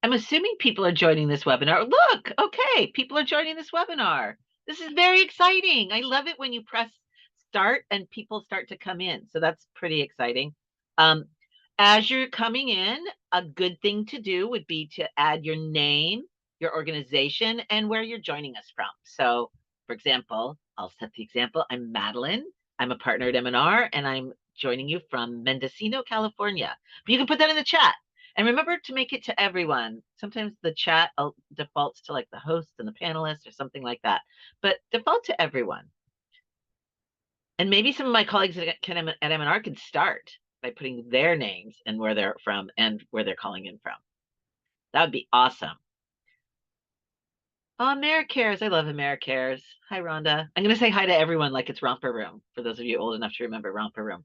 I'm assuming people are joining this webinar. Look, okay, people are joining this webinar. This is very exciting. I love it when you press start and people start to come in. So that's pretty exciting. Um, as you're coming in, a good thing to do would be to add your name, your organization, and where you're joining us from. So, for example, I'll set the example. I'm Madeline. I'm a partner at M&R, and I'm joining you from Mendocino, California. But you can put that in the chat. And remember to make it to everyone. Sometimes the chat defaults to like the host and the panelists or something like that, but default to everyone. And maybe some of my colleagues at M&R could start by putting their names and where they're from and where they're calling in from. That would be awesome. Oh, AmeriCares. I love AmeriCares. Hi, Rhonda. I'm going to say hi to everyone like it's Romper Room, for those of you old enough to remember Romper Room.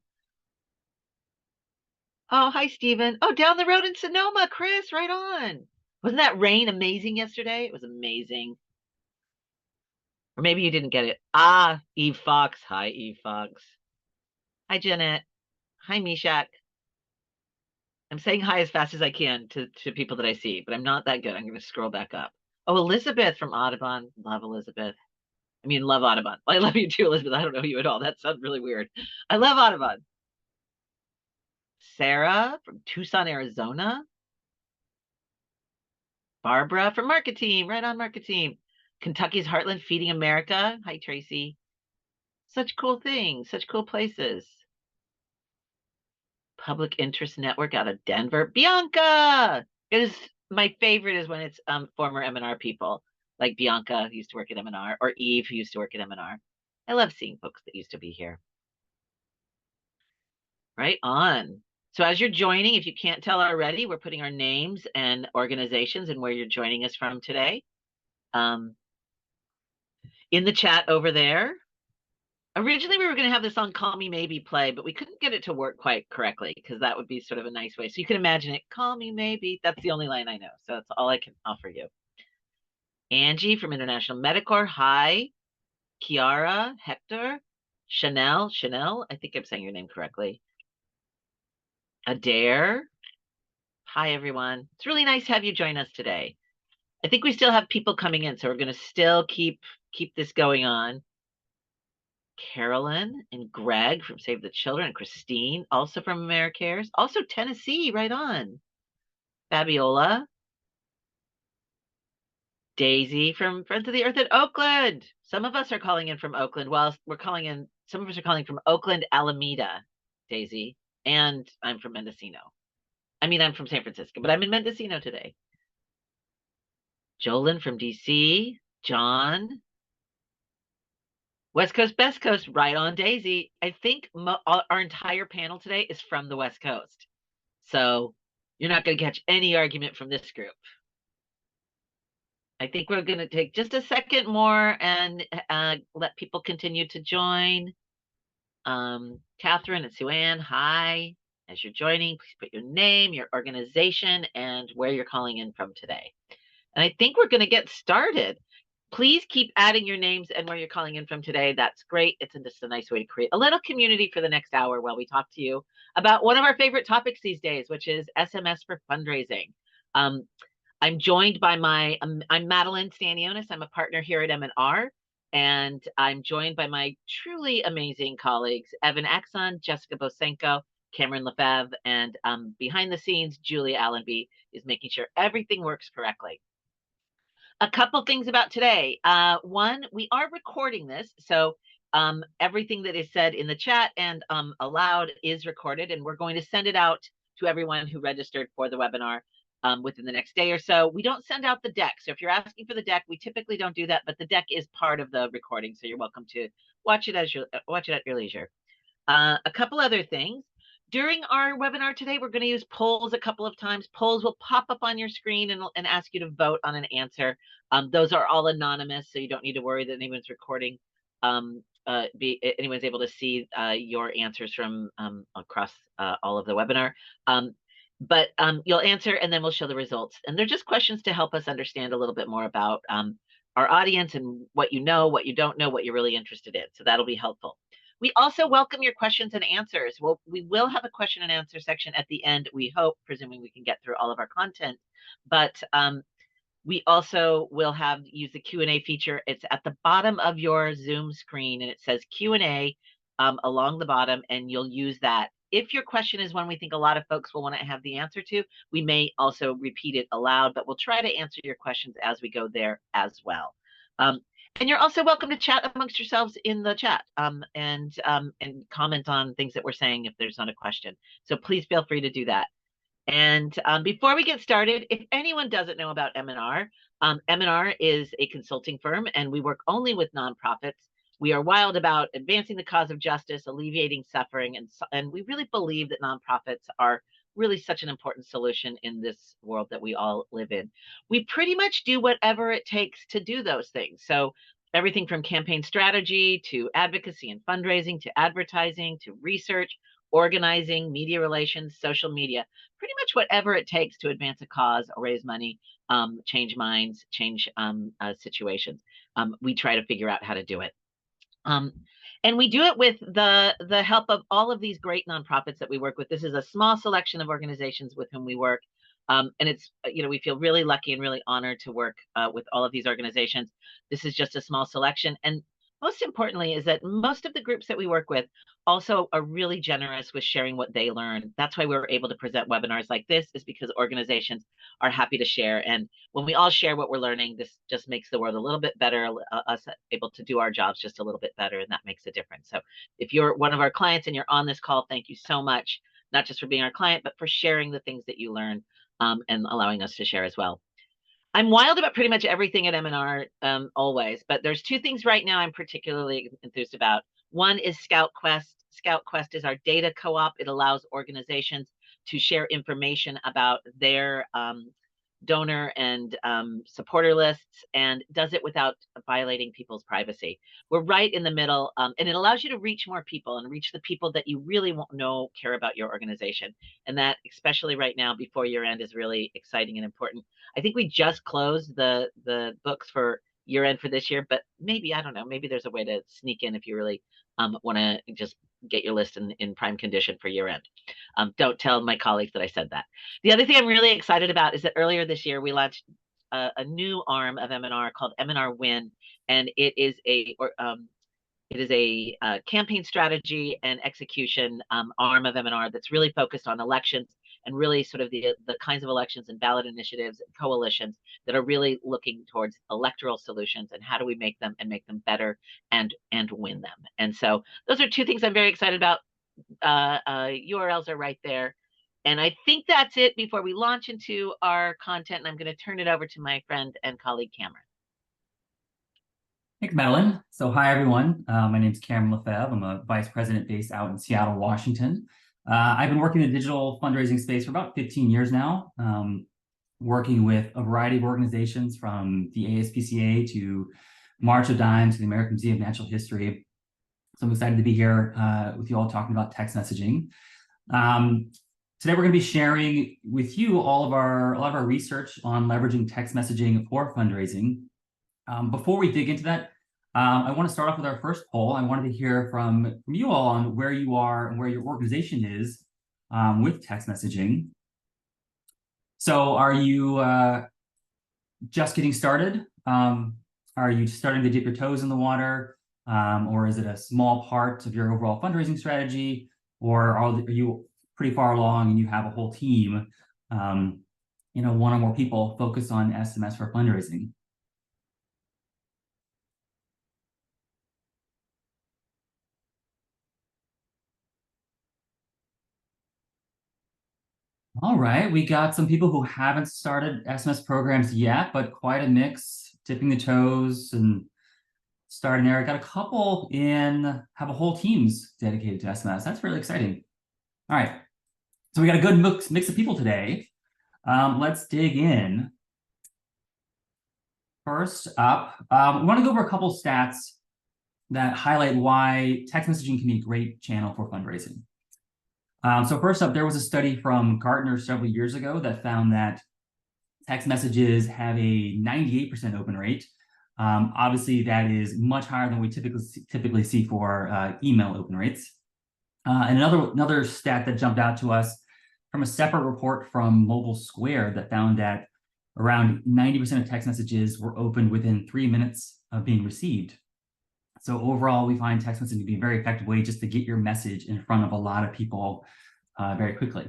Oh, hi, Stephen. Oh, down the road in Sonoma, Chris, right on. Wasn't that rain amazing yesterday? It was amazing. Or maybe you didn't get it. Ah, Eve Fox. Hi, Eve Fox. Hi, Jeanette. Hi, Mishak. I'm saying hi as fast as I can to people that I see, but I'm not that good. I'm going to scroll back up. Oh, Elizabeth from Audubon. Love Elizabeth. I mean, love Audubon. I love you too, Elizabeth. I don't know you at all. That sounds really weird. I love Audubon. Sarah from Tucson, Arizona. Barbara from Market Team. Right on, Market Team. Kentucky's Heartland Feeding America. Hi, Tracy. Such cool things, such cool places. Public Interest Network out of Denver. Bianca! It is my favorite is when it's former M&R people, like Bianca, who used to work at M&R, or Eve, who used to work at M&R. I love seeing folks that used to be here. Right on. So as you're joining, if you can't tell already, we're putting our names and organizations and where you're joining us from today. In the chat over there. Originally, we were going to have this on Call Me Maybe play, but we couldn't get it to work quite correctly because that would be sort of a nice way. So you can imagine it, Call Me Maybe. That's the only line I know. So that's all I can offer you. Angie from International Medicore. Hi. Kiara, Hector, Chanel. I think I'm saying your name correctly. Adair. Hi, everyone. It's really nice to have you join us today. I think we still have people coming in, so we're going to still keep this going on. Carolyn and Greg from Save the Children, and Christine, also from AmeriCares, also Tennessee, right on. Fabiola, Daisy from Friends of the Earth at Oakland. Some of us are calling in from Oakland, while some of us are calling from Oakland, Alameda, Daisy, and I'm from Mendocino. I mean, I'm from San Francisco, but I'm in Mendocino today. Jolyn from DC, John, West Coast, Best Coast, right on, Daisy. I think our entire panel today is from the West Coast. So you're not going to catch any argument from this group. I think we're going to take just a second more and let people continue to join. Catherine and Sue Ann, hi. As you're joining, please put your name, your organization, and where you're calling in from today. And I think we're going to get started. Please keep adding your names and where you're calling in from today. That's great. It's just a nice way to create a little community for the next hour while we talk to you about one of our favorite topics these days, which is SMS for fundraising. I'm joined by I'm Madeline Stanionis. I'm a partner here at M&R, and I'm joined by my truly amazing colleagues, Evan Axon, Jessica Bosenko, Cameron Lefebvre, and behind the scenes, Julia Allenby is making sure everything works correctly. A couple things about today. One, we are recording this, so everything that is said in the chat and aloud is recorded, and we're going to send it out to everyone who registered for the webinar within the next day or so. We don't send out the deck, so if you're asking for the deck, we typically don't do that, but the deck is part of the recording, so you're welcome to watch it at your leisure. A couple other things. During our webinar today, we're going to use polls a couple of times. Polls will pop up on your screen and ask you to vote on an answer. Those are all anonymous, so you don't need to worry that anyone's recording. Anyone's able to see your answers from across all of the webinar. But you'll answer and then we'll show the results. And they're just questions to help us understand a little bit more about our audience and what you know, what you don't know, what you're really interested in. So that'll be helpful. We also welcome your questions and answers. Well, we will have a question and answer section at the end, we hope, presuming we can get through all of our content. But we also will use the Q&A feature. It's at the bottom of your Zoom screen, and it says Q&A along the bottom, and you'll use that. If your question is one we think a lot of folks will want to have the answer to, we may also repeat it aloud, but we'll try to answer your questions as we go there as well. And you're also welcome to chat amongst yourselves in the chat and comment on things that we're saying if there's not a question. So please feel free to do that. And before we get started, if anyone doesn't know about M&R, M&R is a consulting firm, and we work only with nonprofits. We are wild about advancing the cause of justice, alleviating suffering, and we really believe that nonprofits are really such an important solution in this world that we all live in. We pretty much do whatever it takes to do those things. So everything from campaign strategy to advocacy and fundraising to advertising to research, organizing, media relations, social media, pretty much whatever it takes to advance a cause or raise money, change minds, change situations. We try to figure out how to do it. And we do it with the help of all of these great nonprofits that we work with. This is a small selection of organizations with whom we work. And it's, we feel really lucky and really honored to work with all of these organizations. This is just a small selection. And most importantly is that most of the groups that we work with also are really generous with sharing what they learn. That's why we're able to present webinars like this, is because organizations are happy to share. And when we all share what we're learning, this just makes the world a little bit better, us able to do our jobs just a little bit better, and that makes a difference. So if you're one of our clients and you're on this call, thank you so much, not just for being our client, but for sharing the things that you learn and allowing us to share as well. I'm wild about pretty much everything at M&R always, but there's two things right now I'm particularly enthused about. One is Scout Quest. Scout Quest is our data co-op. It allows organizations to share information about their donor and supporter lists, and does it without violating people's privacy. We're right in the middle, and it allows you to reach more people and reach the people that you really won't know care about your organization. And that, especially right now before year end, is really exciting and important. I think we just closed the books for year end for this year, but maybe, I don't know, maybe there's a way to sneak in if you really want to just get your list in prime condition for year end. Don't tell my colleagues that I said that. The other thing I'm really excited about is that earlier this year we launched a new arm of M&R called M&R Win, and it is a campaign strategy and execution arm of M&R that's really focused on elections, and really sort of the kinds of elections and ballot initiatives and coalitions that are really looking towards electoral solutions, and how do we make them better and win them. And so those are two things I'm very excited about. URLs are right there. And I think that's it before we launch into our content. And I'm going to turn it over to my friend and colleague, Cameron. Thanks, Madeline. So hi, everyone. My name is Cameron Lefebvre. I'm a vice president based out in Seattle, Washington. I've been working in the digital fundraising space for about 15 years now, working with a variety of organizations from the ASPCA to March of Dimes to the American Museum of Natural History. So I'm excited to be here with you all talking about text messaging. Today, we're going to be sharing with you a lot of our research on leveraging text messaging for fundraising. Before we dig into that, I want to start off with our first poll. I wanted to hear from you all on where you are and where your organization is with text messaging. So are you just getting started? Are you starting to dip your toes in the water? Or is it a small part of your overall fundraising strategy? Or are you pretty far along and you have a whole team, one or more people focused on SMS for fundraising? All right, we got some people who haven't started SMS programs yet, but quite a mix, dipping the toes and starting there. I got a couple have a whole teams dedicated to SMS. That's really exciting. All right, so we got a good mix of people today. Let's dig in. First up, we want to go over a couple stats that highlight why text messaging can be a great channel for fundraising. So first up, there was a study from Gartner several years ago that found that text messages have a 98% open rate, Obviously, that is much higher than we typically see for email open rates. And another stat that jumped out to us from a separate report from Mobile Square that found that around 90% of text messages were opened within 3 minutes of being received. So overall, we find text messaging to be a very effective way just to get your message in front of a lot of people very quickly.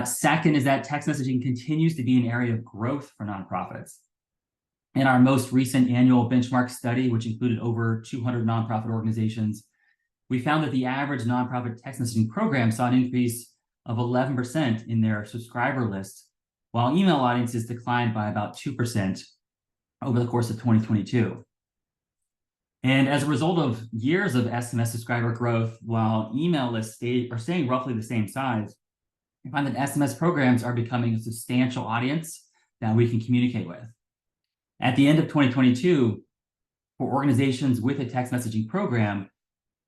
Second is that text messaging continues to be an area of growth for nonprofits. In our most recent annual benchmark study, which included over 200 nonprofit organizations, we found that the average nonprofit text messaging program saw an increase of 11% in their subscriber list, while email audiences declined by about 2% over the course of 2022. And as a result of years of SMS subscriber growth, while email lists are staying roughly the same size, we find that SMS programs are becoming a substantial audience that we can communicate with. At the end of 2022, for organizations with a text messaging program,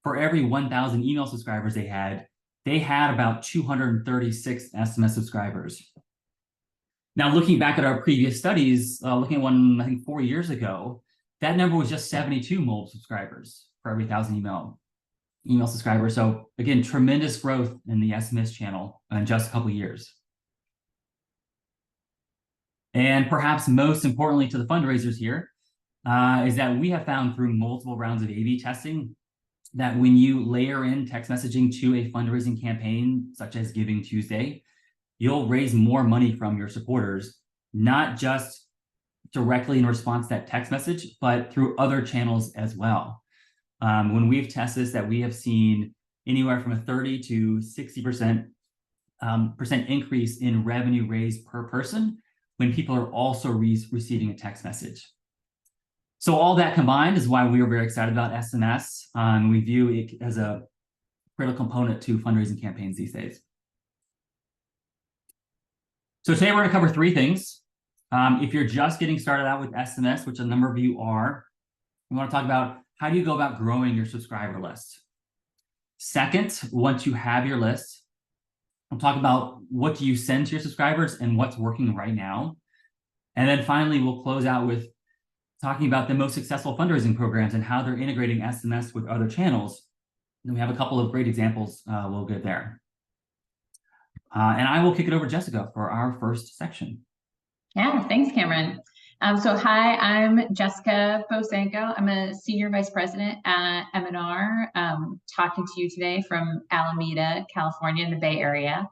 for every 1,000 email subscribers they had about 236 SMS subscribers. Now, looking back at our previous studies, looking at one, I think 4 years ago, that number was just 72 mobile subscribers for every 1,000 email subscribers. So again, tremendous growth in the SMS channel in just a couple of years. And perhaps most importantly to the fundraisers here is that we have found through multiple rounds of A/B testing that when you layer in text messaging to a fundraising campaign, such as Giving Tuesday, you'll raise more money from your supporters, not just directly in response to that text message, but through other channels as well. When we've tested this, that we have seen anywhere from a 30 to 60% increase in revenue raised per person when people are also receiving a text message. So all that combined is why we are very excited about SMS. We view it as a critical component to fundraising campaigns these days. So today we're going to cover 3 things. If you're just getting started out with SMS, which a number of you are, we want to talk about how do you go about growing your subscriber list. Second, once you have your list, we'll talk about what do you send to your subscribers and what's working right now. And then finally, we'll close out with talking about the most successful fundraising programs and how they're integrating SMS with other channels. And we have a couple of great examples we'll get there. And I will kick it over to Jessica for our first section. Yeah, thanks, Cameron. So hi, I'm Jessica Bosenko. I'm a Senior Vice President at M&R, talking to you today from Alameda, California in the Bay Area.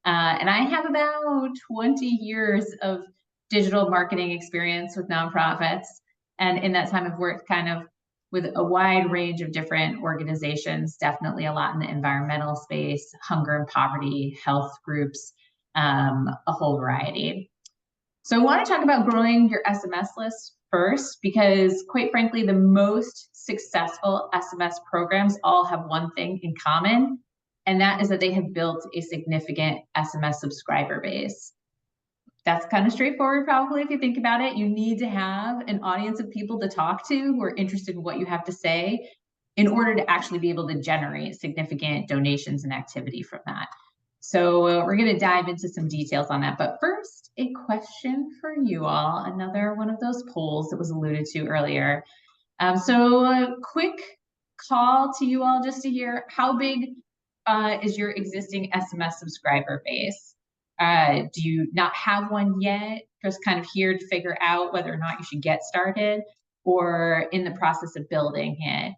And I have about 20 years of digital marketing experience with nonprofits. And in that time, I've worked kind of with a wide range of different organizations, definitely a lot in the environmental space, hunger and poverty, health groups, a whole variety. So I want to talk about growing your SMS list first, because quite frankly, the most successful SMS programs all have one thing in common, and that is that they have built a significant SMS subscriber base. That's kind of straightforward, probably, if you think about it. You need to have an audience of people to talk to who are interested in what you have to say in order to actually be able to generate significant donations and activity from that. So we're going to dive into some details on that. But first, a question for you all, another one of those polls that was alluded to earlier. So a quick call to you all just to hear, how big is your existing SMS subscriber base? Do you not have one yet? Just kind of here to figure out whether or not you should get started, or in the process of building it.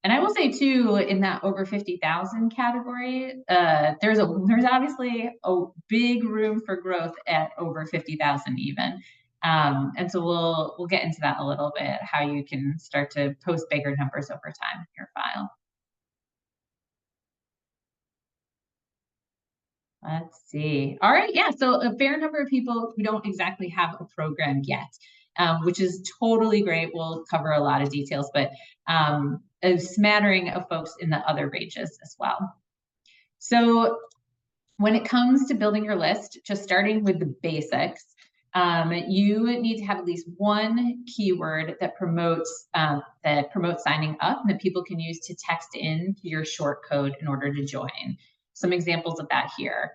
And I will say too, in that over 50,000 category, there's obviously a big room for growth at over 50,000 even. And so we'll get into that a little bit, how you can start to post bigger numbers over time in your file. Let's see. All right, yeah, so a fair number of people who don't exactly have a program yet, which is totally great. We'll cover a lot of details, but a smattering of folks in the other ranges as well. So when it comes to building your list, just starting with the basics, you need to have at least one keyword that promotes signing up, and that people can use to text in to your short code in order to join. Some examples of that here.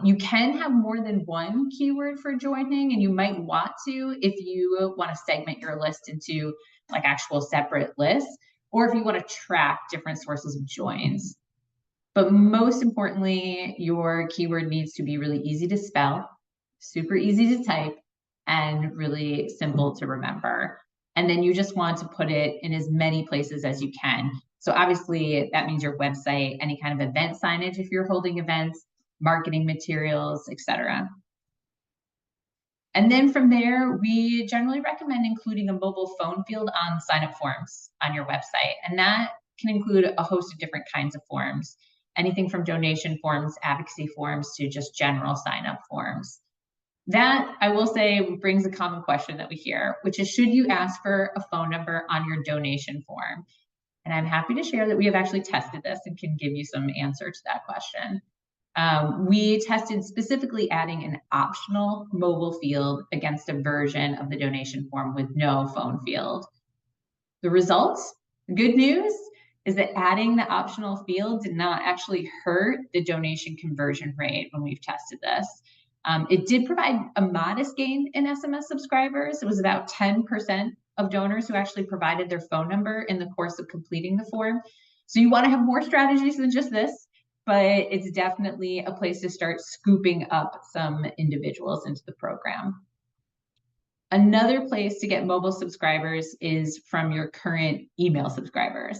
You can have more than one keyword for joining, and you might want to if you want to segment your list into like actual separate lists, or if you want to track different sources of joins. But most importantly, your keyword needs to be really easy to spell, super easy to type, and really simple to remember. And then you just want to put it in as many places as you can. So obviously that means your website, any kind of event signage if you're holding events, marketing materials, etc. And then from there, we generally recommend including a mobile phone field on sign-up forms on your website. And that can include a host of different kinds of forms, anything from donation forms, advocacy forms, to just general sign-up forms. That, I will say, brings a common question that we hear, which is, should you ask for a phone number on your donation form? And I'm happy to share that we have actually tested this and can give you some answer to that question. We tested specifically adding an optional mobile field against a version of the donation form with no phone field. The results, good news, is that adding the optional field did not actually hurt the donation conversion rate when we've tested this. It did provide a modest gain in SMS subscribers. It was about 10% of donors who actually provided their phone number in the course of completing the form. So you want to have more strategies than just this, but it's definitely a place to start scooping up some individuals into the program. Another place to get mobile subscribers is from your current email subscribers.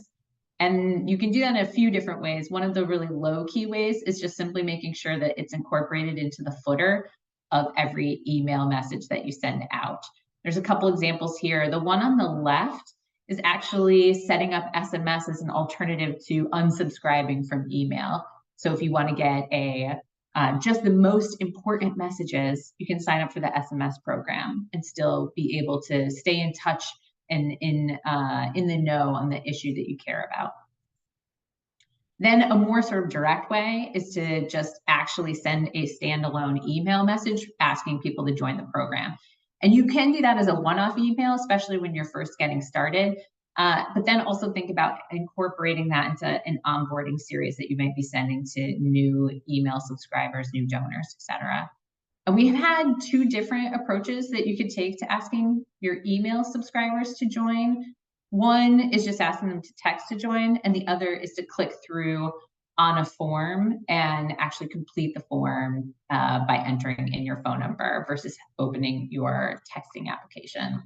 And you can do that in a few different ways. One of the really low key ways is just simply making sure that it's incorporated into the footer of every email message that you send out. There's a couple examples here. The one on the left is actually setting up SMS as an alternative to unsubscribing from email. So if you want to get just the most important messages, you can sign up for the SMS program and still be able to stay in touch and in the know on the issue that you care about. Then a more sort of direct way is to just actually send a standalone email message asking people to join the program. And you can do that as a one-off email, especially when you're first getting started. But then also think about incorporating that into an onboarding series that you might be sending to new email subscribers, new donors, etc. And we've had two different approaches that you could take to asking your email subscribers to join. One is just asking them to text to join, and the other is to click through on a form and actually complete the form by entering in your phone number versus opening your texting application.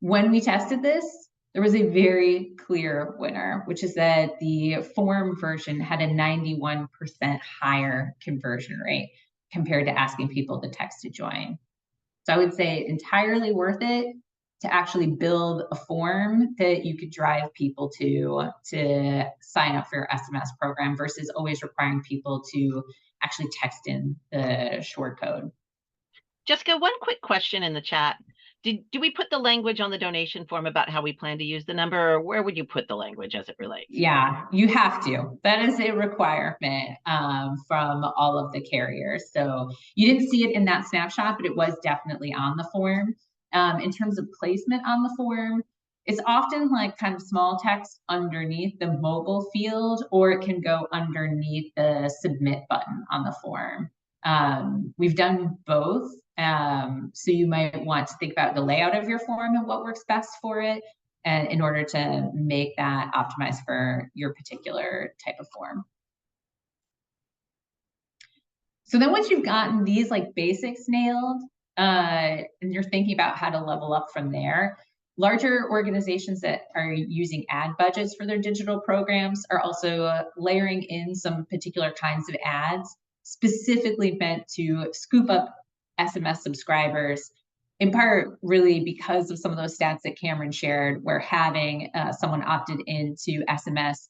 When we tested this, there was a very clear winner, which is that the form version had a 91% higher conversion rate compared to asking people to text to join. So I would say entirely worth it to actually build a form that you could drive people to sign up for your SMS program versus always requiring people to actually text in the short code. Jessica, one quick question in the chat. Do we put the language on the donation form about how we plan to use the number, or where would you put the language as it relates? Yeah, you have to. That is a requirement from all of the carriers. So you didn't see it in that snapshot, but it was definitely on the form. In terms of placement on the form, it's often like kind of small text underneath the mobile field, or it can go underneath the submit button on the form. We've done both. So you might want to think about the layout of your form and what works best for it, and in order to make that optimized for your particular type of form. So then once you've gotten these like basics nailed, and you're thinking about how to level up from there, larger organizations that are using ad budgets for their digital programs are also layering in some particular kinds of ads specifically meant to scoop up SMS subscribers, in part really because of some of those stats that Cameron shared, where having someone opted into SMS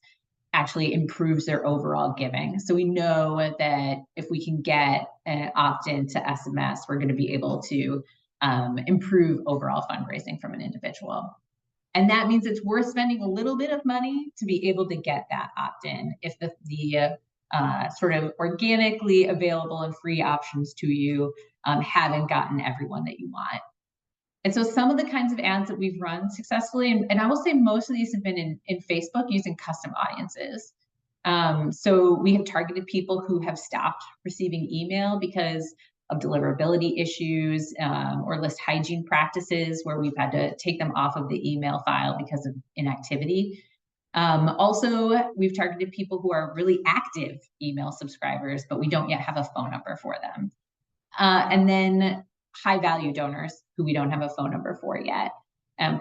actually improves their overall giving. So we know that if we can get an opt-in to SMS, we're going to be able to improve overall fundraising from an individual. And that means it's worth spending a little bit of money to be able to get that opt-in if the sort of organically available and free options to you haven't gotten everyone that you want. And so some of the kinds of ads that we've run successfully, and I will say most of these have been in Facebook using custom audiences. So we have targeted people who have stopped receiving email because of deliverability issues or list hygiene practices where we've had to take them off of the email file because of inactivity. Also, we've targeted people who are really active email subscribers, but we don't yet have a phone number for them. And then high value donors who we don't have a phone number for yet.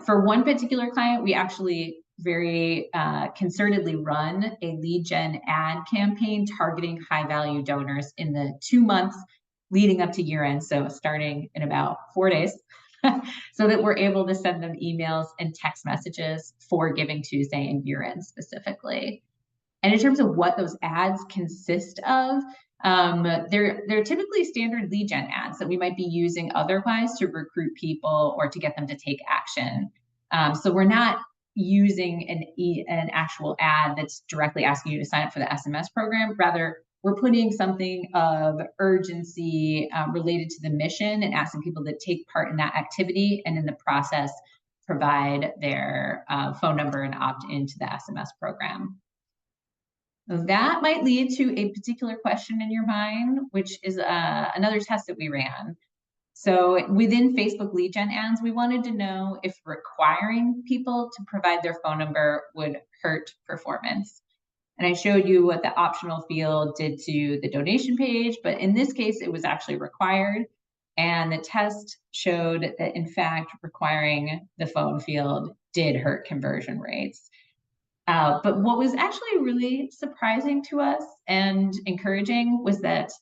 For one particular client, we actually very concertedly run a lead gen ad campaign targeting high value donors in the 2 months leading up to year end. So starting in about 4 days, so that we're able to send them emails and text messages for Giving Tuesday and year end specifically. And in terms of what those ads consist of, they're typically standard lead gen ads that we might be using otherwise to recruit people or to get them to take action. So we're not using an actual ad that's directly asking you to sign up for the SMS program. Rather, we're putting something of urgency related to the mission and asking people to take part in that activity, and in the process, provide their phone number and opt into the SMS program. That might lead to a particular question in your mind, which is another test that we ran. So within Facebook lead gen ads, we wanted to know if requiring people to provide their phone number would hurt performance. And I showed you what the optional field did to the donation page, but in this case, it was actually required. And the test showed that, in fact, requiring the phone field did hurt conversion rates. But what was actually really surprising to us and encouraging was that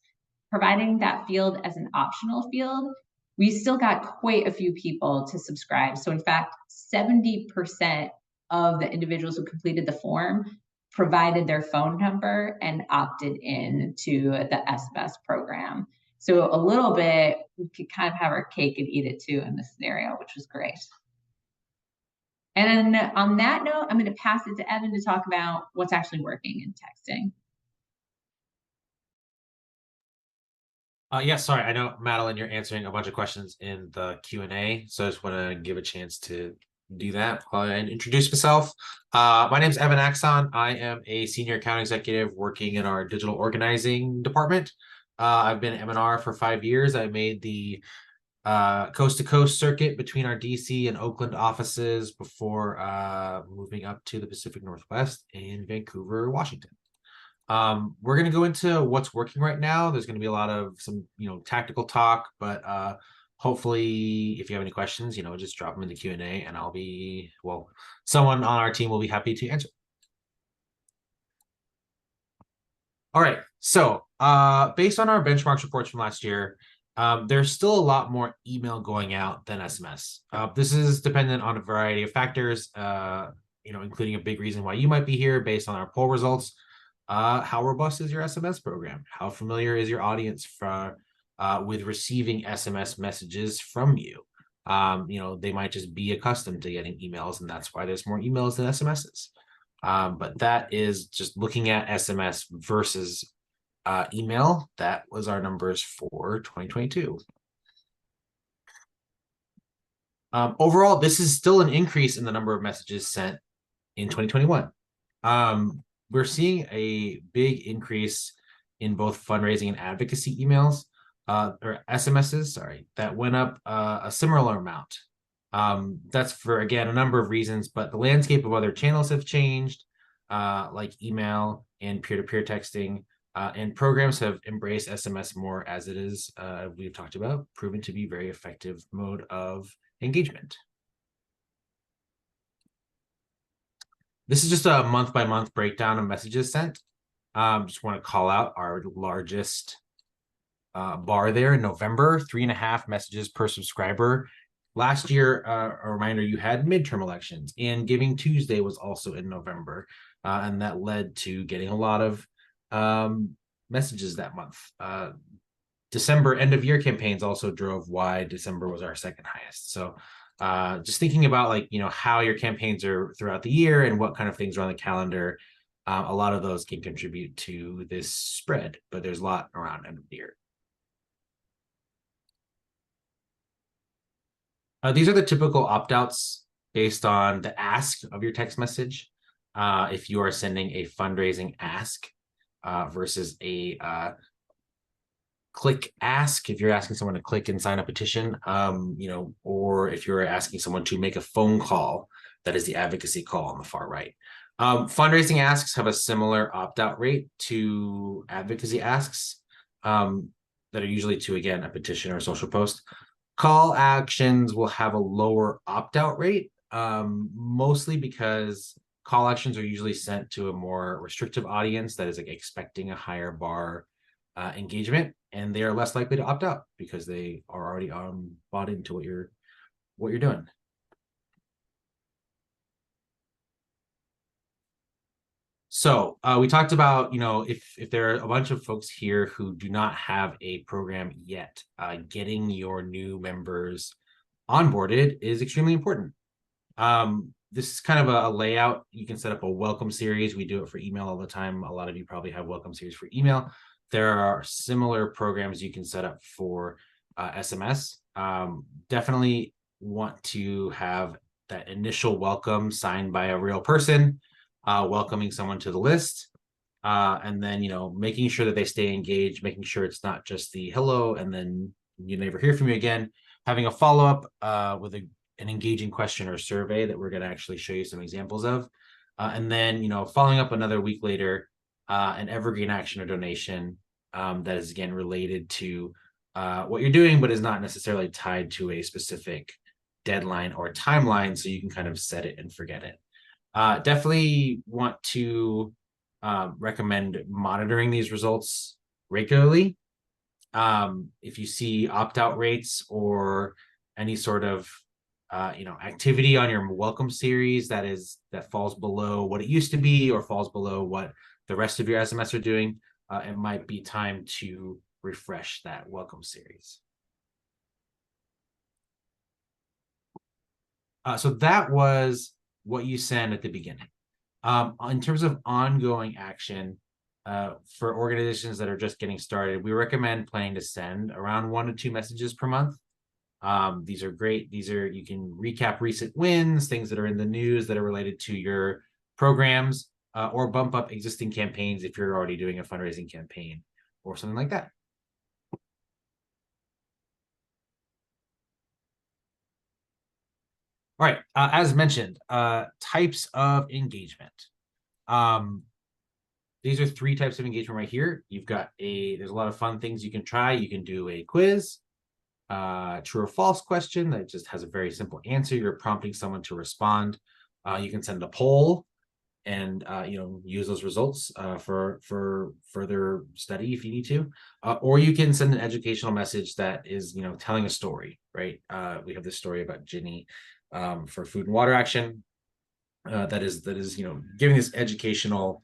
providing that field as an optional field, we still got quite a few people to subscribe. So in fact, 70% of the individuals who completed the form provided their phone number and opted in to the SMS program. So a little bit, we could kind of have our cake and eat it too in this scenario, which was great. And on that note, I'm going to pass it to Evan to talk about what's actually working in texting. Yeah, sorry. I know, Madeline, you're answering a bunch of questions in the Q&A, so I just want to give a chance to do that and introduce myself. My name is Evan Axon. I am a senior account executive working in our digital organizing department. I've been at M&R for 5 years. I made the coast-to-coast circuit between our DC and Oakland offices before moving up to the Pacific Northwest in Vancouver, Washington. We're going to go into what's working right now. There's going to be a lot of some, tactical talk, but hopefully if you have any questions, just drop them in the Q&A and someone on our team will be happy to answer. All right. So based on our benchmarks reports from last year, there's still a lot more email going out than SMS. This is dependent on a variety of factors, including a big reason why you might be here based on our poll results. How robust is your SMS program? How familiar is your audience with receiving SMS messages from you? They might just be accustomed to getting emails, and that's why there's more emails than SMSs. But that is just looking at SMS versus email. That was our numbers for 2022. Overall, this is still an increase in the number of messages sent in 2021. We're seeing a big increase in both fundraising and advocacy emails, or SMSs, that went up a similar amount. That's for, again, a number of reasons, but the landscape of other channels have changed, like email and peer-to-peer texting, and programs have embraced SMS more, as it is, we've talked about, proven to be very effective mode of engagement. This is just a month-by-month breakdown of messages sent. Just want to call out our largest bar there in November, 3.5 messages per subscriber. Last year, a reminder, you had midterm elections, and Giving Tuesday was also in November, and that led to getting a lot of messages that month. December end-of-year campaigns also drove why December was our second highest. So just thinking about how your campaigns are throughout the year and what kind of things are on the calendar, a lot of those can contribute to this spread, but there's a lot around end of the year. These are the typical opt-outs based on the ask of your text message. if you are sending a fundraising ask versus a click ask, if you're asking someone to click and sign a petition, or if you're asking someone to make a phone call, that is the advocacy call on the far right. Fundraising asks have a similar opt-out rate to advocacy asks that are usually to, again, a petition or a social post. Call actions will have a lower opt-out rate, mostly because call actions are usually sent to a more restrictive audience that is like expecting a higher bar engagement, and they are less likely to opt out because they are already bought into what you're doing. So we talked about, if there are a bunch of folks here who do not have a program yet, getting your new members onboarded is extremely important. This is kind of a layout. You can set up a welcome series. We do it for email all the time. A lot of you probably have welcome series for email. There are similar programs you can set up for SMS. Definitely want to have that initial welcome signed by a real person, welcoming someone to the list, and then making sure that they stay engaged, making sure it's not just the hello and then you never hear from you again. Having a follow-up with an engaging question or survey that we're going to actually show you some examples of, and then following up another week later, an evergreen action or donation that is again related to what you're doing, but is not necessarily tied to a specific deadline or timeline, so you can kind of set it and forget it. Definitely want to recommend monitoring these results regularly. If you see opt-out rates or any sort of activity on your welcome series that falls below what it used to be or falls below what the rest of your SMS are doing, it might be time to refresh that welcome series. So that was what you send at the beginning. In terms of ongoing action, for organizations that are just getting started, we recommend planning to send around 1 to 2 messages per month. These are great. You can recap recent wins, things that are in the news that are related to your programs, or bump up existing campaigns if you're already doing a fundraising campaign or something like that. All right, as mentioned, types of engagement. These are 3 types of engagement right here. There's a lot of fun things you can try. You can do a quiz, true or false question that just has a very simple answer. You're prompting someone to respond. You can send a poll and use those results for further study if you need to, or you can send an educational message that is telling a story, right? We have this story about Ginny for Food and Water Action that is giving this educational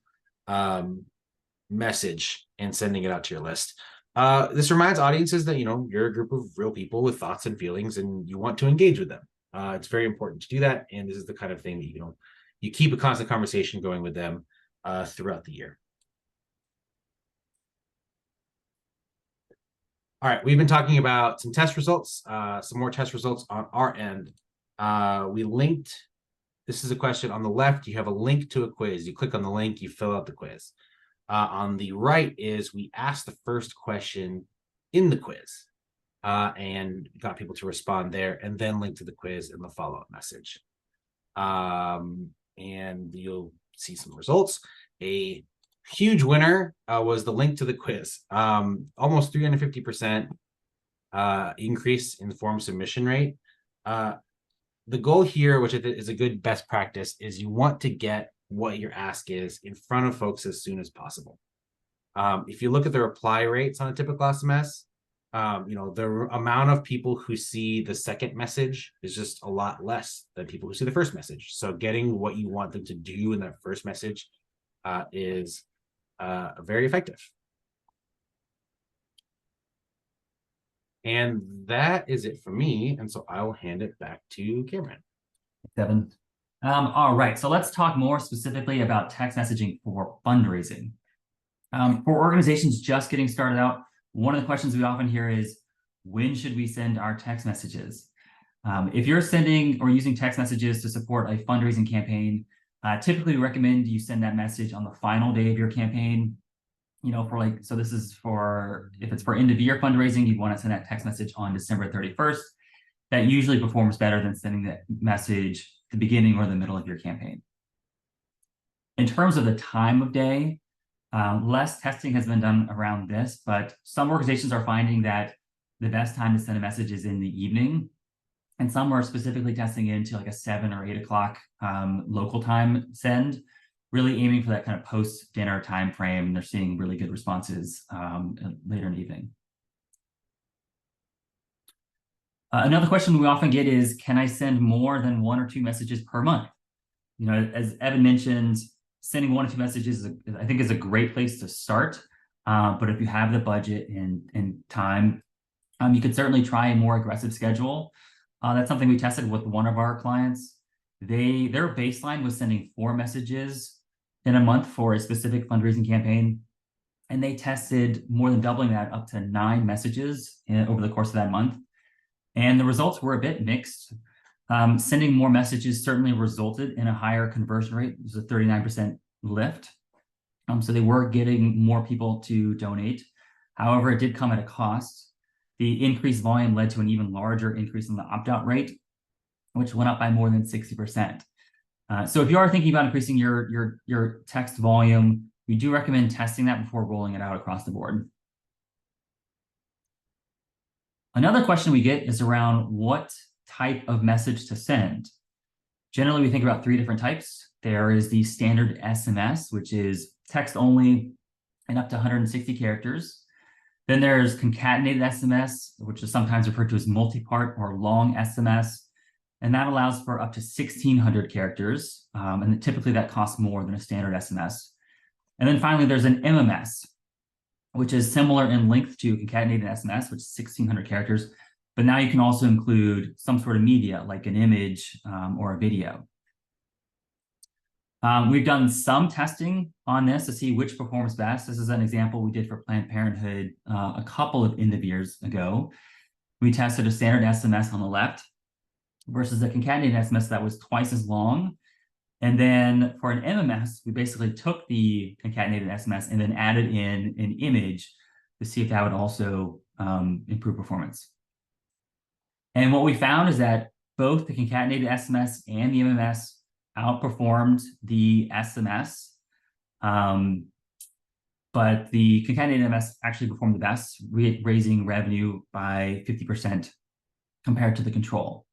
message and sending it out to your list. This reminds audiences that you're a group of real people with thoughts and feelings and you want to engage with them. It's very important to do that, and this is the kind of thing that you keep a constant conversation going with them throughout the year. All right, we've been talking about some test results, some more test results on our end. We linked, this is a question on the left, you have a link to a quiz. You click on the link, you fill out the quiz. On the right is we asked the first question in the quiz and got people to respond there, and then link to the quiz in the follow-up message. And you'll see some results. A huge winner was the link to the quiz. Almost 350% increase in the form submission rate. The goal here, which is a good best practice, is you want to get what your ask is in front of folks as soon as possible. If you look at the reply rates on a typical SMS, the amount of people who see the second message is just a lot less than people who see the first message. So getting what you want them to do in that first message is very effective. And that is it for me. And so I will hand it back to Cameron. Devin. All right, so let's talk more specifically about text messaging for fundraising. For organizations just getting started out, one of the questions we often hear is, when should we send our text messages? If you're sending or using text messages to support a fundraising campaign, Typically, we recommend you send that message on the final day of your campaign. So this is for, if it's for end of year fundraising, you'd want to send that text message on December 31st. That usually performs better than sending that message at the beginning or the middle of your campaign. In terms of the time of day, less testing has been done around this, but some organizations are finding that the best time to send a message is in the evening. And some are specifically testing into like a 7 or 8 o'clock local time send, really aiming for that kind of post-dinner time frame. And they're seeing really good responses later in the evening. Another question we often get is, can I send more than 1 or 2 messages per month? As Evan mentioned, sending 1 or 2 messages, I think, is a great place to start. But if you have the budget and time, you could certainly try a more aggressive schedule. That's something we tested with one of our clients. Their baseline was sending 4 messages in a month for a specific fundraising campaign. And they tested more than doubling that up to 9 messages over the course of that month. And the results were a bit mixed. Sending more messages certainly resulted in a higher conversion rate. It was a 39% lift. So they were getting more people to donate. However, it did come at a cost. The increased volume led to an even larger increase in the opt-out rate, which went up by more than 60%. So if you are thinking about increasing your text volume, we do recommend testing that before rolling it out across the board. Another question we get is around what type of message to send. Generally, we think about 3 different types. There is the standard SMS, which is text only and up to 160 characters. Then there's concatenated SMS, which is sometimes referred to as multi-part or long SMS. And that allows for up to 1,600 characters. And typically that costs more than a standard SMS. And then finally, there's an MMS, which is similar in length to concatenated SMS, which is 1,600 characters. But now you can also include some sort of media, like an image or a video. We've done some testing on this to see which performs best. This is an example we did for Planned Parenthood a couple of end of years ago. We tested a standard SMS on the left versus a concatenated SMS that was twice as long. And then for an MMS, we basically took the concatenated SMS and then added in an image to see if that would also improve performance. And what we found is that both the concatenated SMS and the MMS outperformed the SMS, but the concatenated MS actually performed the best, raising revenue by 50% compared to the control.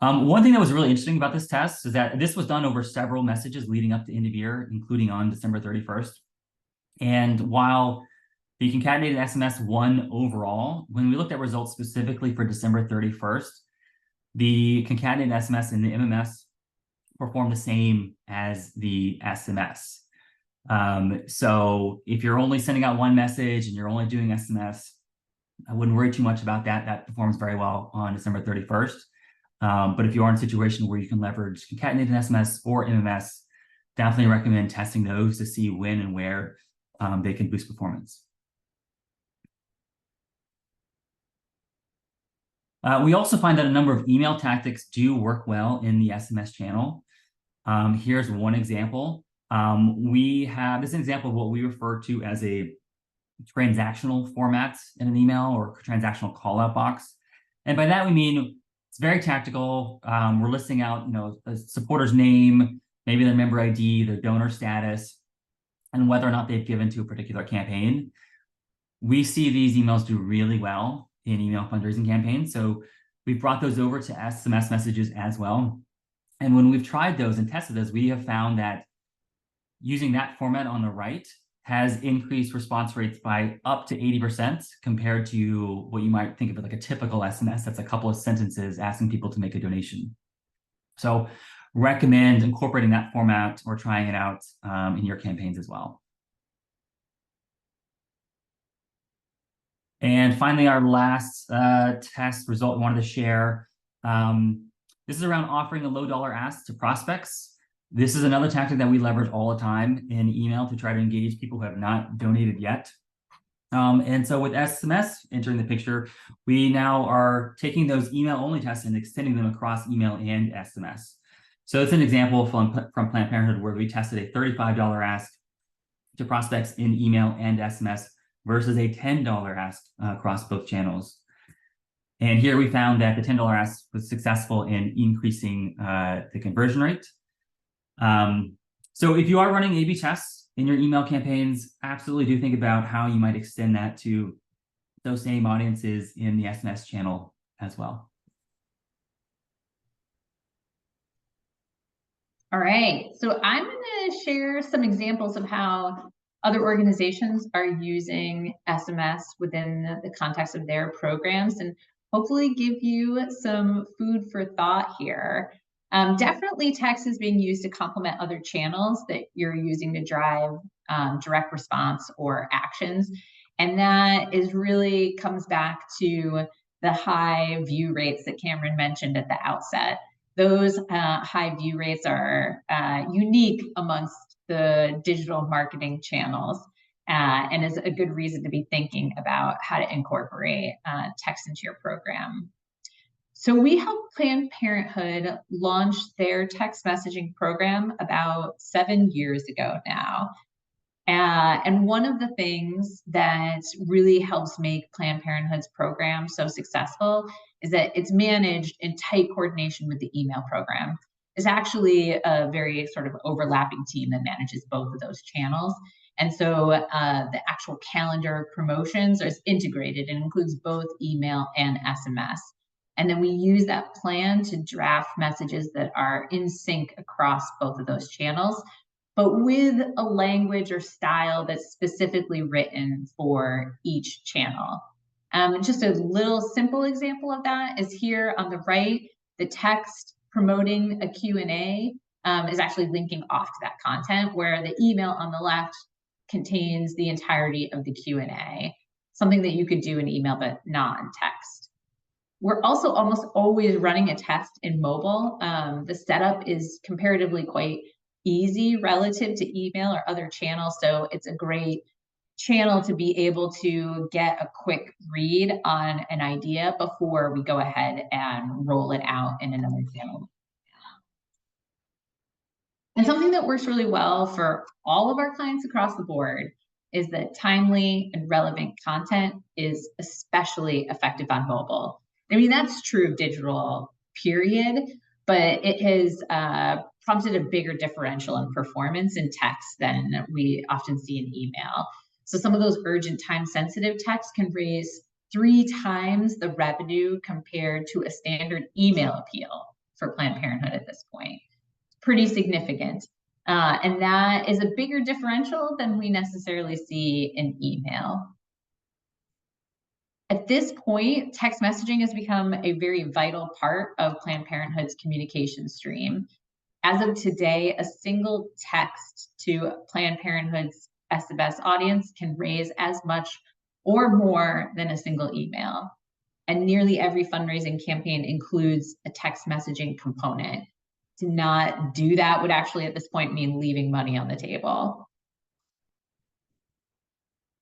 One thing that was really interesting about this test is that this was done over several messages leading up to end of year, including on December 31st. And while the concatenated SMS won overall, when we looked at results specifically for December 31st, the concatenated SMS and the MMS perform the same as the SMS. So if you're only sending out 1 message and you're only doing SMS, I wouldn't worry too much about that. That performs very well on December 31st. But if you are in a situation where you can leverage concatenated SMS or MMS, definitely recommend testing those to see when and where they can boost performance. We also find that a number of email tactics do work well in the SMS channel. Here's one example. This is an example of what we refer to as a transactional format in an email or transactional call-out box. And by that, we mean it's very tactical. We're listing out, a supporter's name, maybe their member ID, their donor status, and whether or not they've given to a particular campaign. We see these emails do really well in email fundraising campaigns. So we've brought those over to SMS messages as well. And when we've tried those and tested those, we have found that using that format on the right has increased response rates by up to 80% compared to what you might think of as like a typical SMS. That's a couple of sentences asking people to make a donation. So recommend incorporating that format or trying it out in your campaigns as well. And finally, our last test result we wanted to share. This is around offering a low-dollar ask to prospects. This is another tactic that we leverage all the time in email to try to engage people who have not donated yet. And so with SMS entering the picture, we now are taking those email-only tests and extending them across email and SMS. So it's an example from Planned Parenthood where we tested a $35 ask to prospects in email and SMS versus a $10 ask across both channels. And here we found that the $10 ask was successful in increasing the conversion rate. So if you are running A/B tests in your email campaigns, absolutely do think about how you might extend that to those same audiences in the SMS channel as well. All right, so I'm going to share some examples of how other organizations are using SMS within the context of their programs and hopefully give you some food for thought here. Definitely text is being used to complement other channels that you're using to drive direct response or actions. And that is really comes back to the high view rates that Cameron mentioned at the outset. Those high view rates are unique amongst the digital marketing channels and is a good reason to be thinking about how to incorporate text into your program. So we helped Planned Parenthood launch their text messaging program about 7 years ago now. And one of the things that really helps make Planned Parenthood's program so successful is that it's managed in tight coordination with the email program. It's actually a very sort of overlapping team that manages both of those channels. And so the actual calendar of promotions is integrated and includes both email and SMS. And then we use that plan to draft messages that are in sync across both of those channels, but with a language or style that's specifically written for each channel. Just a little simple example of that is here on the right, the text promoting a Q&A is actually linking off to that content, where the email on the left contains the entirety of the Q&A, something that you could do in email but not in text. We're also almost always running a test in mobile. The setup is comparatively quite easy relative to email or other channels, so it's a great channel to be able to get a quick read on an idea before we go ahead and roll it out in another channel. And something that works really well for all of our clients across the board is that timely and relevant content is especially effective on mobile. I mean, that's true of digital, period, but it has prompted a bigger differential in performance in text than we often see in email. So some of those urgent, time-sensitive texts can raise 3 times the revenue compared to a standard email appeal for Planned Parenthood at this point. Pretty significant. And that is a bigger differential than we necessarily see in email. At this point, text messaging has become a very vital part of Planned Parenthood's communication stream. As of today, a single text to Planned Parenthood's SMS audience can raise as much or more than a single email. And nearly every fundraising campaign includes a text messaging component. To not do that would actually at this point mean leaving money on the table.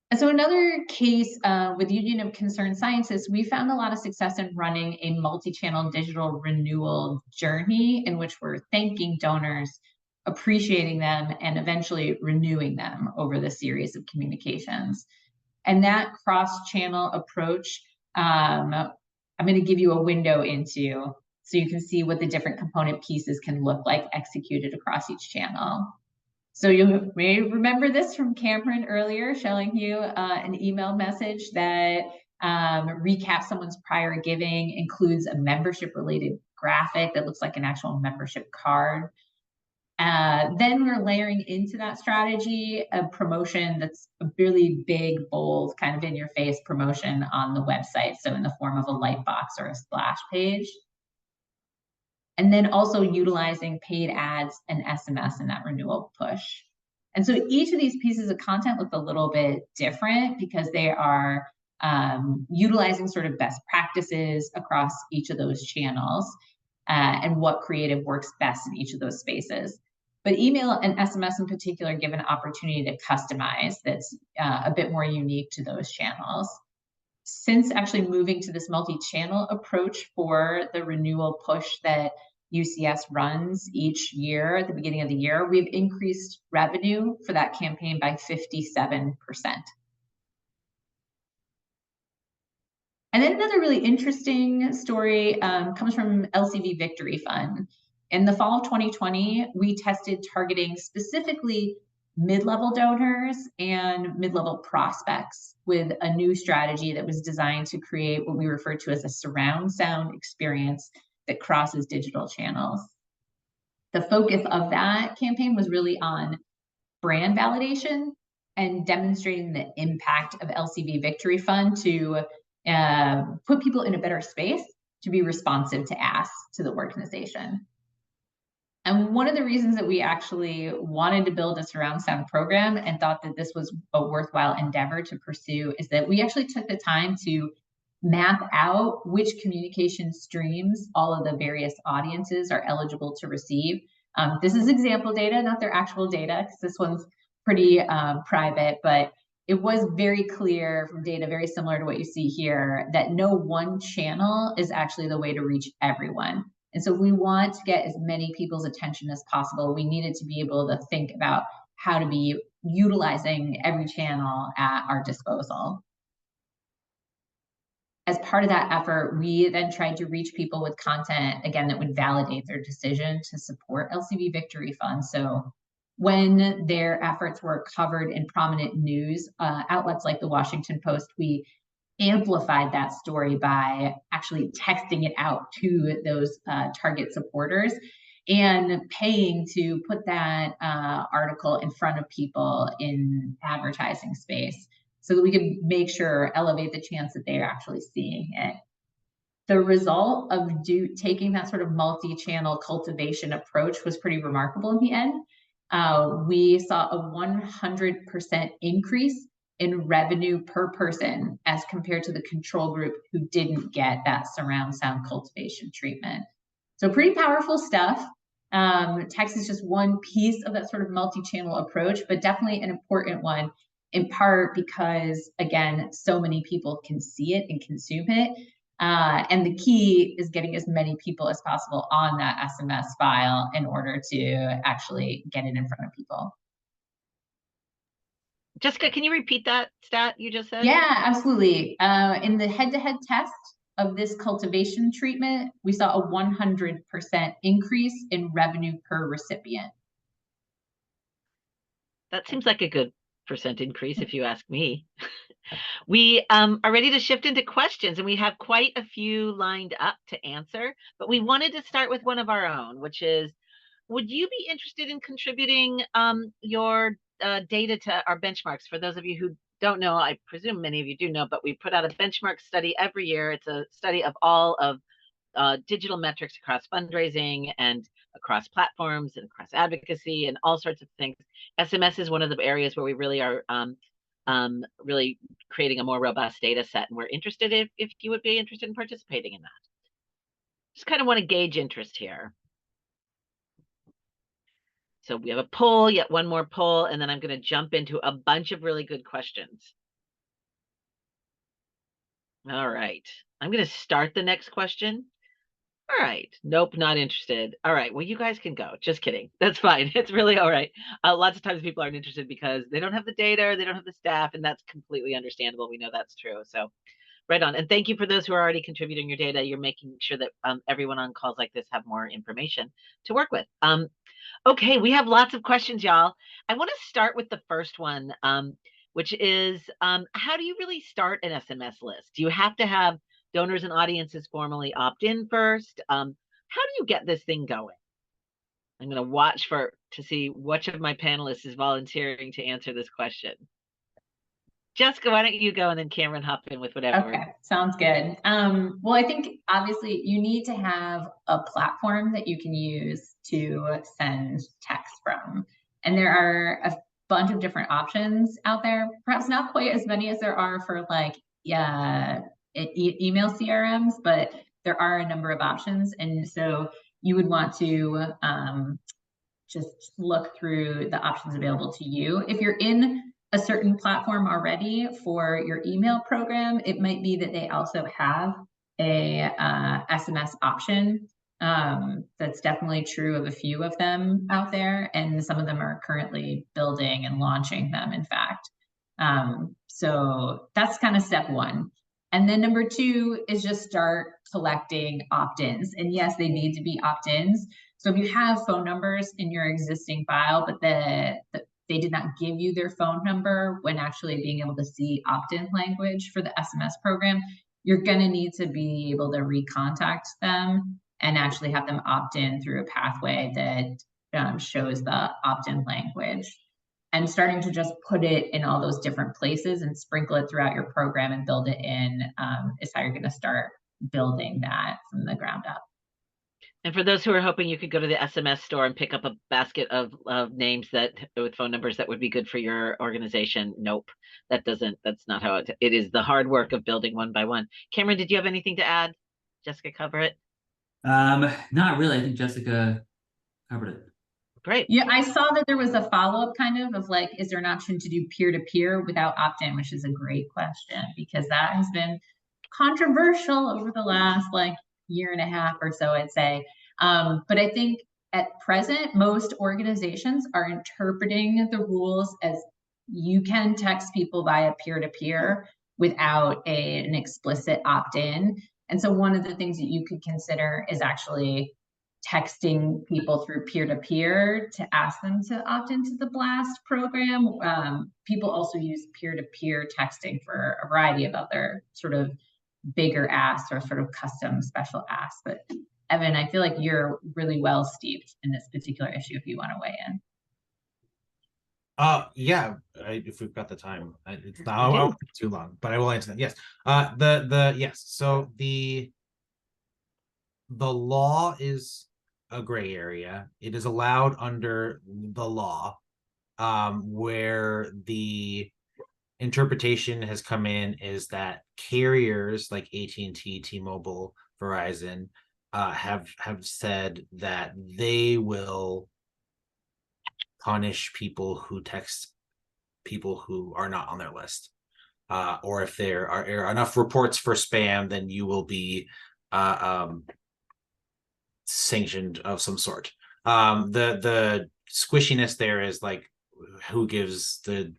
And so another case with Union of Concerned Scientists, we found a lot of success in running a multi-channel digital renewal journey in which we're thanking donors, appreciating them, and eventually renewing them over the series of communications. And that cross-channel approach, I'm going to give you a window into so you can see what the different component pieces can look like executed across each channel. So you may remember this from Cameron earlier, showing you an email message that recaps someone's prior giving, includes a membership-related graphic that looks like an actual membership card. Then we're layering into that strategy a promotion that's a really big, bold, kind of in-your-face promotion on the website, so in the form of a light box or a splash page. And then also utilizing paid ads and SMS in that renewal push. And so each of these pieces of content look a little bit different because they are utilizing sort of best practices across each of those channels and what creative works best in each of those spaces. But email and SMS in particular give an opportunity to customize that's a bit more unique to those channels. Since actually moving to this multi-channel approach for the renewal push that UCS runs each year at the beginning of the year, we've increased revenue for that campaign by 57%. And then another really interesting story comes from LCV Victory Fund. In the fall of 2020, we tested targeting specifically mid-level donors and mid-level prospects with a new strategy that was designed to create what we refer to as a surround sound experience that crosses digital channels. The focus of that campaign was really on brand validation and demonstrating the impact of LCV Victory Fund to put people in a better space to be responsive to asks to the organization. And one of the reasons that we actually wanted to build a surround sound program and thought that this was a worthwhile endeavor to pursue is that we actually took the time to map out which communication streams all of the various audiences are eligible to receive. This is example data, not their actual data, because this one's pretty private, but it was very clear from data very similar to what you see here that no one channel is actually the way to reach everyone. And so we want to get as many people's attention as possible. We needed to be able to think about how to be utilizing every channel at our disposal. As part of that effort, we then tried to reach people with content, again, that would validate their decision to support LCV Victory Fund. So when their efforts were covered in prominent news outlets like the Washington Post, we amplified that story by actually texting it out to those target supporters and paying to put that article in front of people in advertising space so that we could make sure, elevate the chance that they're actually seeing it. The result of taking that sort of multi-channel cultivation approach was pretty remarkable in the end. We saw a 100% increase in revenue per person as compared to the control group who didn't get that surround sound cultivation treatment. So pretty powerful stuff. Text is just one piece of that sort of multi-channel approach, but definitely an important one, in part because, again, so many people can see it and consume it. And the key is getting as many people as possible on that SMS file in order to actually get it in front of people. Jessica, can you repeat that stat you just said? Yeah, absolutely. In the head-to-head test of this cultivation treatment, we saw a 100% increase in revenue per recipient. That seems like a good percent increase, if you ask me. We are ready to shift into questions, and we have quite a few lined up to answer, but we wanted to start with one of our own, which is, would you be interested in contributing your data to our benchmarks? For those of you who don't know, I presume many of you do know, but we put out a benchmark study every year. It's a study of all of digital metrics across fundraising and across platforms and across advocacy and all sorts of things. SMS is one of the areas where we really are really creating a more robust data set, and we're interested if you would be interested in participating in that. Just kind of want to gauge interest here. So we have a poll, yet one more poll, and then I'm going to jump into a bunch of really good questions. All right, I'm going to start the next question. All right, nope, not interested. All right, well, you guys can go. Just kidding. That's fine. It's really all right. Lots of times people aren't interested because they don't have the data or they don't have the staff, and that's completely understandable. We know that's true. So right on. And thank you for those who are already contributing your data. You're making sure that everyone on calls like this have more information to work with. Okay, we have lots of questions, y'all. I want to start with the first one, which is, how do you really start an SMS list? Do you have to have donors and audiences formally opt in first? How do you get this thing going? I'm going to watch to see which of my panelists is volunteering to answer this question. Jessica, why don't you go, and then Cameron hop in with whatever. Okay, sounds good. Well, I think obviously you need to have a platform that you can use to send text from. And there are a bunch of different options out there, perhaps not quite as many as there are for like email CRMs, but there are a number of options. And so you would want to just look through the options available to you. If you're in a certain platform already for your email program, it might be that they also have a SMS option. That's definitely true of a few of them out there, and some of them are currently building and launching them, in fact. So that's kind of step one. And then number two is just start collecting opt-ins. And yes, they need to be opt-ins. So if you have phone numbers in your existing file, but they did not give you their phone number when actually being able to see opt-in language for the SMS program, you're going to need to be able to recontact them and actually have them opt in through a pathway that shows the opt-in language. And starting to just put it in all those different places and sprinkle it throughout your program and build it in is how you're going to start building that from the ground up. And for those who are hoping you could go to the SMS store and pick up a basket of names with phone numbers that would be good for your organization, nope, that's not how it is. The hard work of building one by one. Cameron, did you have anything to add? Jessica, cover it? Not really. I think Jessica covered it. Great. Yeah, I saw that there was a follow-up kind of like, is there an option to do peer-to-peer without opt-in, which is a great question, because that has been controversial over the last like year and a half or so, I'd say. But I think at present, most organizations are interpreting the rules as you can text people via peer-to-peer without an explicit opt-in. And so one of the things that you could consider is actually texting people through peer-to-peer to ask them to opt into the BLAST program. People also use peer-to-peer texting for a variety of other sort of bigger asks or sort of custom special asks. But Evan, I feel like you're really well steeped in this particular issue if you want to weigh in. Yeah, if we've got the time, it's not I won't be too long, but I will answer that. Yes. Yes. So the law is a gray area. It is allowed under the law, where the interpretation has come in is that carriers like AT&T, T-Mobile, Verizon have said that they will punish people who text people who are not on their list, or if there are enough reports for spam, then you will be sanctioned of some sort. The squishiness there is like, who gives the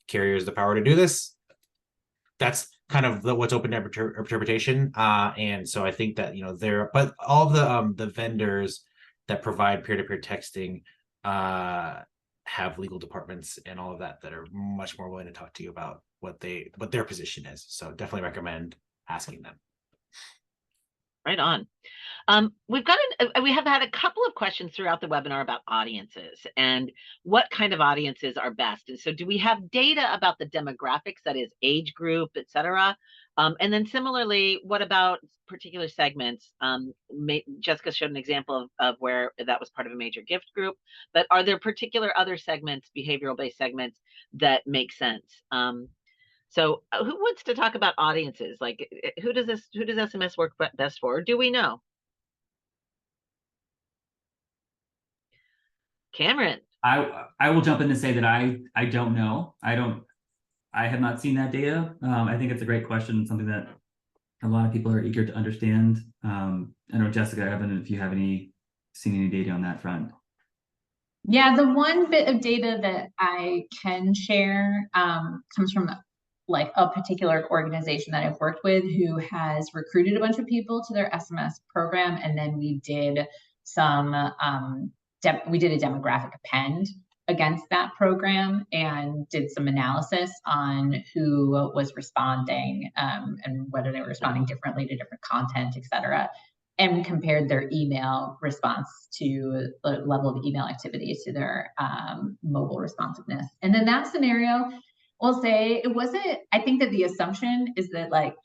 carriers the power to do this? That's kind of what's open to interpretation. And so I think that, but all the vendors that provide peer-to-peer texting have legal departments and all of that are much more willing to talk to you about what their position is. So definitely recommend asking them. Right on. We have had a couple of questions throughout the webinar about audiences and what kind of audiences are best. And so do we have data about the demographics, that is age group, et cetera? And then similarly, what about particular segments? Jessica showed an example of where that was part of a major gift group, but are there particular other segments, behavioral-based segments, that make sense? So who wants to talk about audiences? Like, who does SMS work best for? Or do we know? Cameron. I will jump in to say that I don't know. I have not seen that data. I think it's a great question, something that a lot of people are eager to understand. I know Jessica, Evan, if you have seen any data on that front. Yeah, the one bit of data that I can share comes from like a particular organization that I've worked with who has recruited a bunch of people to their SMS program, and then we did some we did a demographic append against that program and did some analysis on who was responding and whether they were responding differently to different content, et cetera, and compared their email response to the level of email activity to their mobile responsiveness. And then that scenario, we'll say it wasn't, I think that the assumption is that like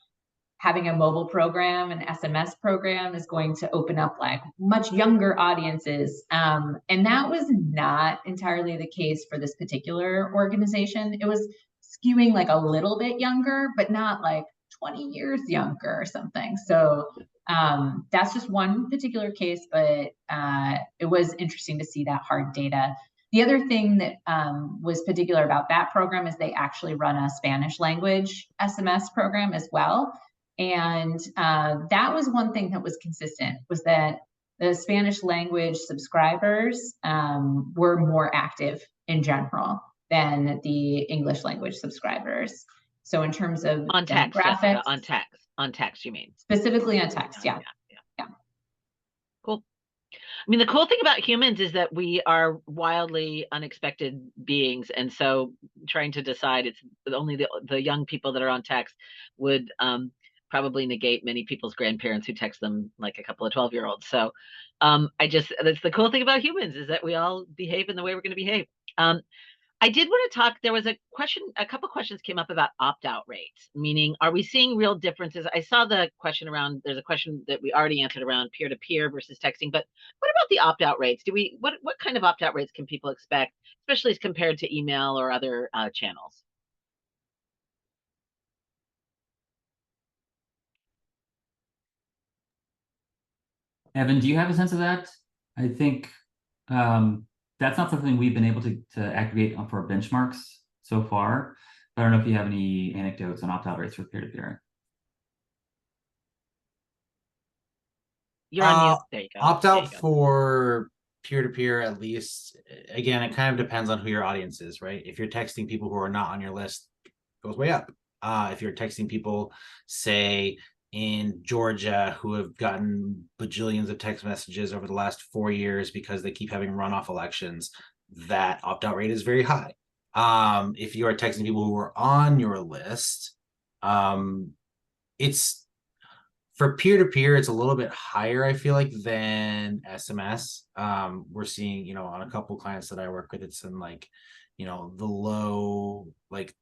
having a mobile program, an SMS program is going to open up like much younger audiences. And that was not entirely the case for this particular organization. It was skewing like a little bit younger, but not like 20 years younger or something. So that's just one particular case, but it was interesting to see that hard data. The other thing that was particular about that program is they actually run a Spanish language SMS program as well. And that was one thing that was consistent, was that the Spanish language subscribers were more active in general than the English language subscribers. So in terms of On text, Jessica, demographics, on text, you mean? specifically on text, yeah. Cool. I mean, the cool thing about humans is that we are wildly unexpected beings, and so trying to decide it's only the young people that are on text would probably negate many people's grandparents who text them like a couple of 12-year-olds. So that's the cool thing about humans, is that we all behave in the way we're going to behave. I did want to talk, there was a couple questions came up about opt-out rates, meaning, are we seeing real differences? I saw the question around, there's a question that we already answered around peer-to-peer versus texting, but what about the opt-out rates? What kind of opt-out rates can people expect, especially as compared to email or other channels? Evan, do you have a sense of that? I think that's not something we've been able to aggregate for benchmarks so far. I don't know if you have any anecdotes on opt-out rates for peer-to-peer. You're on mute. There you go. Opt-out for peer-to-peer, at least, again, it kind of depends on who your audience is, right? If you're texting people who are not on your list, it goes way up. If you're texting people, say, in Georgia, who have gotten bajillions of text messages over the last 4 years because they keep having runoff elections, that opt-out rate is very high. If you are texting people who are on your list, it's for peer-to-peer, it's a little bit higher, I feel like, than SMS. We're seeing, on a couple clients that I work with, it's in like, the low, like,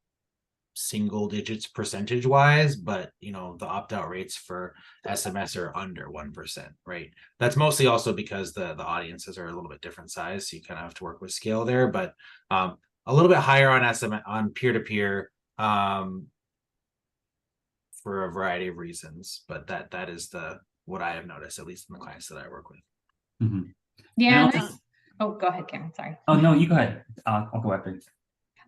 single digits percentage wise, but the opt-out rates for SMS are under 1%, right? That's mostly also because the audiences are a little bit different size, so you kind of have to work with scale there, but a little bit higher on SMS, on peer-to-peer, for a variety of reasons, but that is what I have noticed, at least in the clients that I work with. Mm-hmm. Yeah. Oh, go ahead, Karen. Sorry. Oh no, you go ahead. I'll go after you.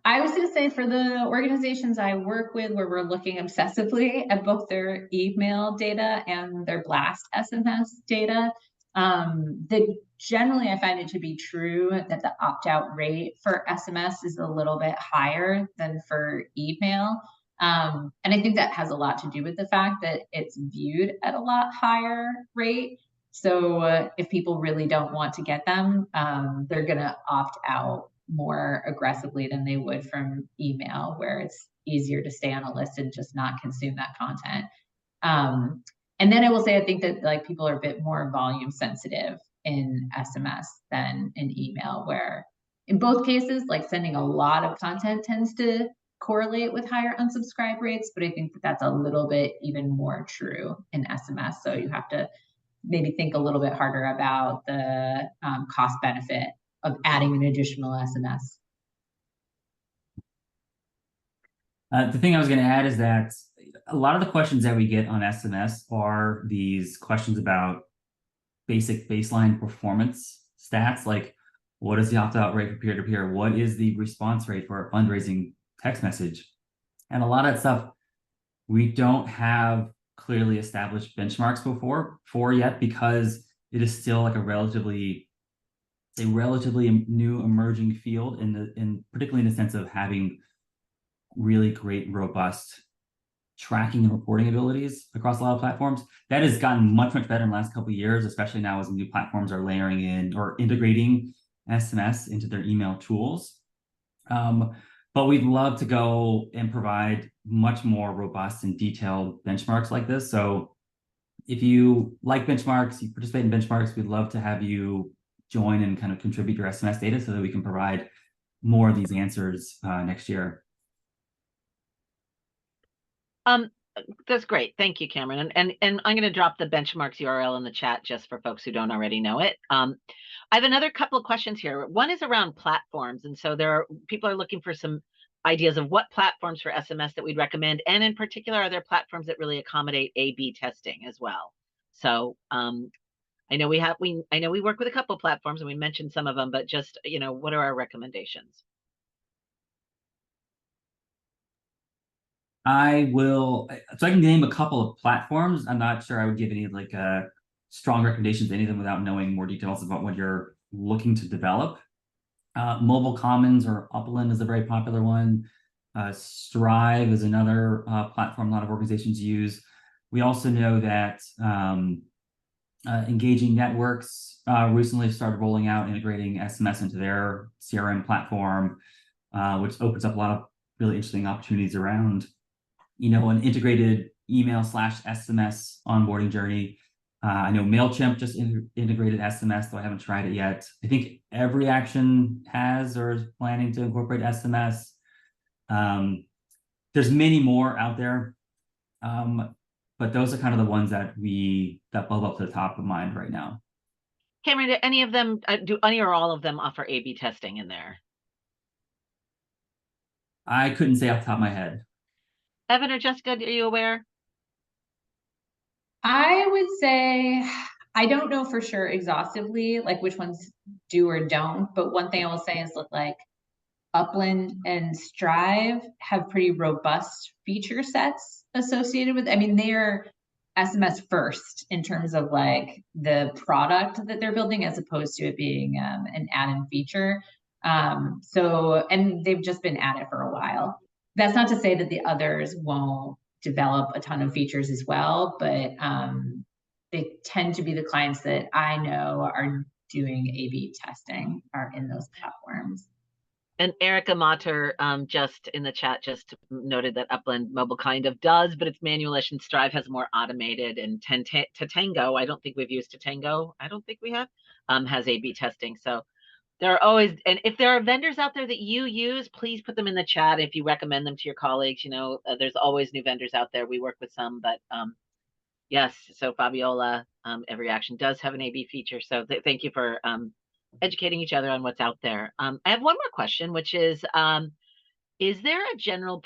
I was going to say, for the organizations I work with, where we're looking obsessively at both their email data and their blast SMS data, generally I find it to be true that the opt-out rate for SMS is a little bit higher than for email. And I think that has a lot to do with the fact that it's viewed at a lot higher rate. So if people really don't want to get them, they're going to opt out more aggressively than they would from email, where it's easier to stay on a list and just not consume that content. And then I will say, I think that like people are a bit more volume sensitive in SMS than in email, where in both cases, like sending a lot of content tends to correlate with higher unsubscribe rates, but I think that that's a little bit even more true in SMS. So you have to maybe think a little bit harder about the cost benefit of adding an additional SMS. The thing I was going to add is that a lot of the questions that we get on SMS are these questions about basic baseline performance stats, like what is the opt-out rate for peer-to-peer? What is the response rate for a fundraising text message? And a lot of that stuff we don't have clearly established benchmarks for yet, because it is still like a relatively new emerging field, particularly in the sense of having really great, robust tracking and reporting abilities across a lot of platforms. That has gotten much better in the last couple of years, especially now as new platforms are layering in or integrating SMS into their email tools. But we'd love to go and provide much more robust and detailed benchmarks like this. So if you like benchmarks, you participate in benchmarks, we'd love to have you join and kind of contribute your SMS data so that we can provide more of these answers next year. That's great. Thank you, Cameron. And I'm going to drop the benchmarks URL in the chat just for folks who don't already know it. I have another couple of questions here. One is around platforms. And so people are looking for some ideas of what platforms for SMS that we'd recommend. And in particular, are there platforms that really accommodate A/B testing as well? So I know we work with a couple of platforms and we mentioned some of them, but just, what are our recommendations? I can name a couple of platforms. I'm not sure I would give any like strong recommendations to any of them without knowing more details about what you're looking to develop. Mobile Commons or Upland is a very popular one. Strive is another platform a lot of organizations use. We also know that Engaging Networks recently started rolling out integrating SMS into their CRM platform, which opens up a lot of really interesting opportunities around, an integrated email/SMS onboarding journey. I know MailChimp just integrated SMS, though I haven't tried it yet. I think every action has or is planning to incorporate SMS. There's many more out there, but those are kind of the ones that bubble up to the top of mind right now. Cameron, do any of them, do any or all of them offer A/B testing in there? I couldn't say off the top of my head. Evan or Jessica, are you aware? I would say I don't know for sure exhaustively, like which ones do or don't, but one thing I will say is that like Upland and Strive have pretty robust feature sets associated with, I mean, they're SMS first in terms of like the product that they're building as opposed to it being an add-in feature. And they've just been at it for a while. That's not to say that the others won't develop a ton of features as well, but they tend to be the clients that I know are doing A/B testing are in those platforms. And Erica Mater just in the chat just noted that Upland Mobile kind of does, but it's manualish, and Strive has more automated, and Tatango, I don't think we've used Tatango. I don't think we have, has A/B testing. So there are always, and if there are vendors out there that you use, please put them in the chat if you recommend them to your colleagues. There's always new vendors out there. We work with some, but yes, so Fabiola, every action does have an A/B feature. So thank you for educating each other on what's out there. I have one more question, which is there a general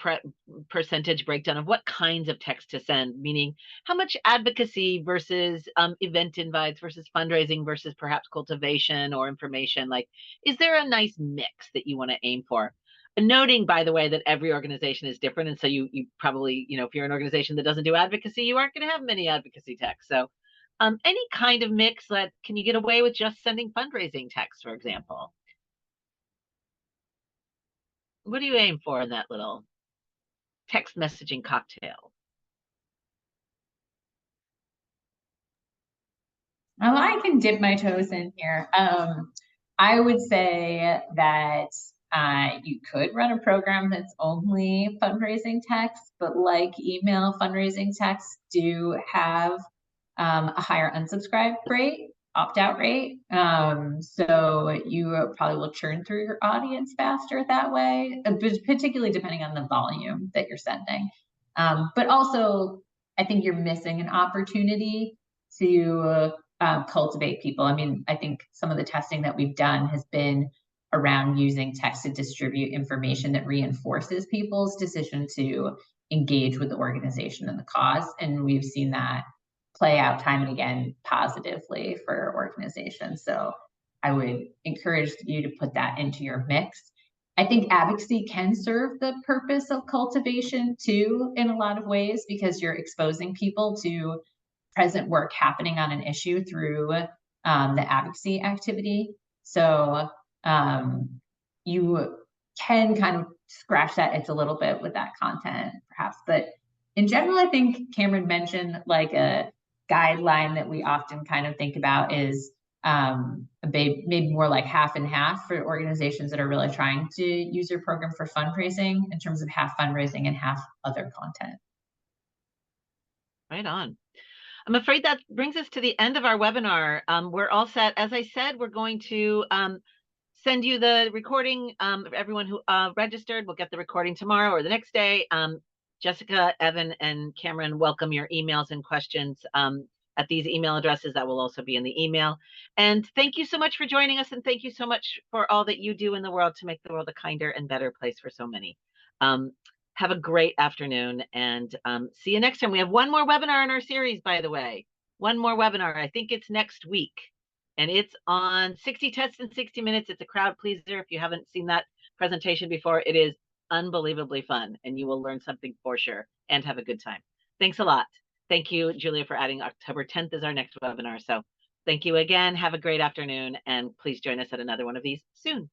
percentage breakdown of what kinds of text to send? Meaning, how much advocacy versus event invites versus fundraising versus perhaps cultivation or information? Like, is there a nice mix that you want to aim for? Noting, by the way, that every organization is different. And so you probably, if you're an organization that doesn't do advocacy, you aren't going to have many advocacy texts. So any kind of mix that, can you get away with just sending fundraising text, for example? What do you aim for in that little text messaging cocktail? Well, I can dip my toes in here. I would say that you could run a program that's only fundraising texts, but like email fundraising texts do have a higher unsubscribe rate, opt-out rate. So you probably will churn through your audience faster that way, particularly depending on the volume that you're sending. But also, I think you're missing an opportunity to cultivate people. I mean, I think some of the testing that we've done has been around using text to distribute information that reinforces people's decision to engage with the organization and the cause. And we've seen that play out time and again positively for organizations. So I would encourage you to put that into your mix. I think advocacy can serve the purpose of cultivation too, in a lot of ways, because you're exposing people to present work happening on an issue through the advocacy activity. So you can kind of scratch that itch a little bit with that content, perhaps. But in general, I think Cameron mentioned like a guideline that we often kind of think about is maybe more like half and half for organizations that are really trying to use your program for fundraising, in terms of half fundraising and half other content. Right on. I'm afraid that brings us to the end of our webinar. We're all set. As I said, we're going to send you the recording. Everyone who registered will get the recording tomorrow or the next day. Jessica, Evan, and Cameron welcome your emails and questions at these email addresses that will also be in the email. And thank you so much for joining us, and thank you so much for all that you do in the world to make the world a kinder and better place for so many. Have a great afternoon, and see you next time. We have one more webinar in our series, by the way. One more webinar. I think it's next week, and it's on 60 tests in 60 minutes. It's a crowd pleaser. If you haven't seen that presentation before, it is unbelievably fun, and you will learn something for sure and have a good time. Thanks a lot. Thank you, Julia, for adding October 10th is our next webinar. So thank you again. Have a great afternoon, and please join us at another one of these soon.